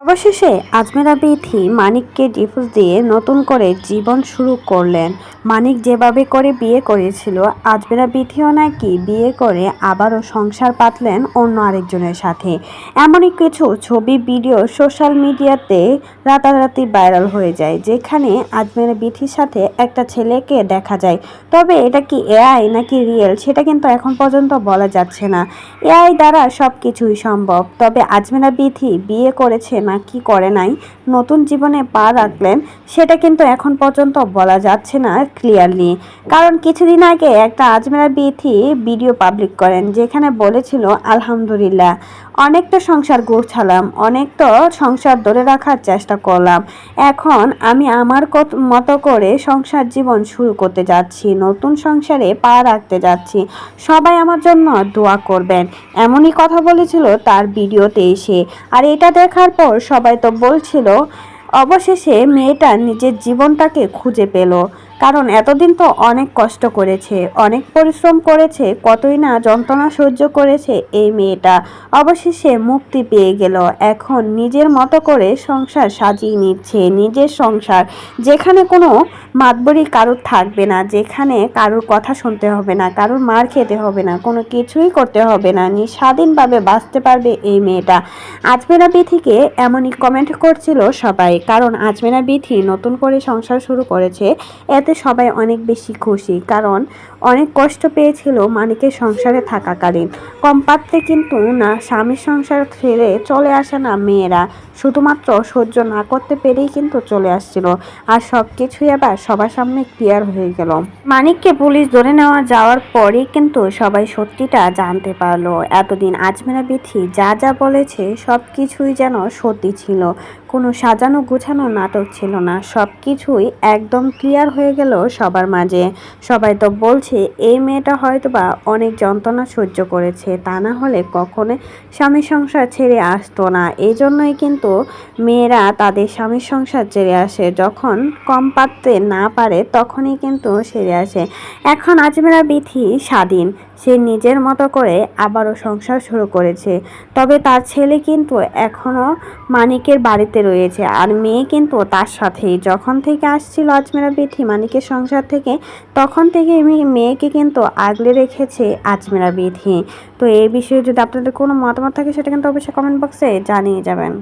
অবশেষে আজমেরা বিথি মানিককে ডিভোর্স দিয়ে নতুন করে জীবন শুরু করলেন। মানিক যেভাবে করে বিয়ে করেছিল, আজমেরা বিথিও নাকি বিয়ে করে আবারও সংসার পাতলেন অন্য আরেকজনের সাথে। এমনই কিছু ছবি ভিডিও সোশ্যাল মিডিয়াতে রাতারাতি ভাইরাল হয়ে যায়, যেখানে আজমেরা বিথির সাথে একটা ছেলেকে দেখা যায়। তবে এটা কি এআই নাকি রিয়েল, সেটা কিন্তু এখন পর্যন্ত বলা যাচ্ছে না। এআই দ্বারা সব কিছুই সম্ভব। তবে আজমেরা বিথি বিয়ে করেছে না কি করে নাই, নতুন জীবনে পা রাখলেন, সেটা কিন্তু এখন পর্যন্ত বলা যাচ্ছে না ক্লিয়ারলি। কারণ কিছুদিন আগে একটা আজমেরা বিথি ভিডিও পাবলিক করেন, যেখানে বলেছিল আলহামদুলিল্লাহ, অনেক তো সংসার গোছালাম, অনেক তো সংসার ধরে রাখার চেষ্টা করলাম, এখন আমি আমার মতো করে সংসার জীবন শুরু করতে যাচ্ছি, নতুন সংসারে পা রাখতে যাচ্ছি, সবাই আমার জন্য দোয়া করবেন। এমনই কথা বলেছিল তার ভিডিওতে এসে। আর এটা দেখার পর সবাই তো বলছিল অবশেষে মেয়েটা নিজের জীবনটাকে খুঁজে পেল। কারণ এতদিন তো অনেক কষ্ট করেছে, অনেক পরিশ্রম করেছে, কতই না যন্ত্রণা সহ্য করেছে এই মেয়েটা, অবশেষে মুক্তি পেয়ে গেল। এখন নিজের মতো করে সংসার সাজিয়ে নিচ্ছে, নিজের সংসার, যেখানে কোনো মাতবরি কারোর থাকবে না, যেখানে কারোর কথা শুনতে হবে না, কারোর মার খেতে হবে না, কোনো কিছুই করতে হবে না, স্বাধীনভাবে বাঁচতে পারবে এই মেয়েটা। আজমেরা বিথিকে এমনই কমেন্ট করছিল সবাই, কারণ আজমেরা বিথি নতুন করে সংসার শুরু করেছে, এতে সবাই অনেক বেশি খুশি। কারণ অনেক কষ্ট পেয়েছিল মানিকের সংসারে থাকাকালীন। কম পাত্রে কিন্তু না স্বামীর সংসার ছেড়ে চলে আসে না মেয়েরা, শুধুমাত্র সহ্য না করতে পেরেই কিন্তু চলে আসছিল। আর সব কিছুই আবার সবার সামনে ক্লিয়ার হয়ে গেল। মানিককে পুলিশ ধরে নেওয়া যাওয়ার পরেই কিন্তু সবাই সত্যিটা জানতে পারলো। এতদিন আজমেরা বিথি যা যা বলেছে সব কিছুই যেন সত্যি ছিল, কোনো সাজানো গোছানো নাটক ছিল না, সব কিছুই একদম ক্লিয়ার হয়ে গেল সবার মাঝে। সবাই তো বলছে এই মেয়েটা হয়তোবা অনেক যন্ত্রণা সহ্য করেছে, তা না হলে কখনোই স্বামীর সংসার ছেড়ে আসতো না। এই জন্যই কিন্তু মেয়েরা তাদের স্বামীর সংসার ছেড়ে আসে, যখন কম পারতে না পারে তখনই কিন্তু ছেড়ে আসে। এখন আজমেরা বিথি স্বাধীন, সে নিজের মতো করে আবারও সংসার শুরু করেছে। তবে তার ছেলে কিন্তু এখনও মানিকের বাড়িতে রয়েছে, আর মেয়ে কিন্তু তার সাথেই। যখন থেকে আসছিল আজমেরা বিথি মানিকের সংসার থেকে, তখন থেকে মেয়েকে কিন্তু আগলে রেখেছে আজমেরা বিথি। তো এই বিষয়ে যদি আপনাদের কোনো মতামত থাকে, সেটা কিন্তু অবশ্যই কমেন্ট বক্সে জানিয়ে যাবেন।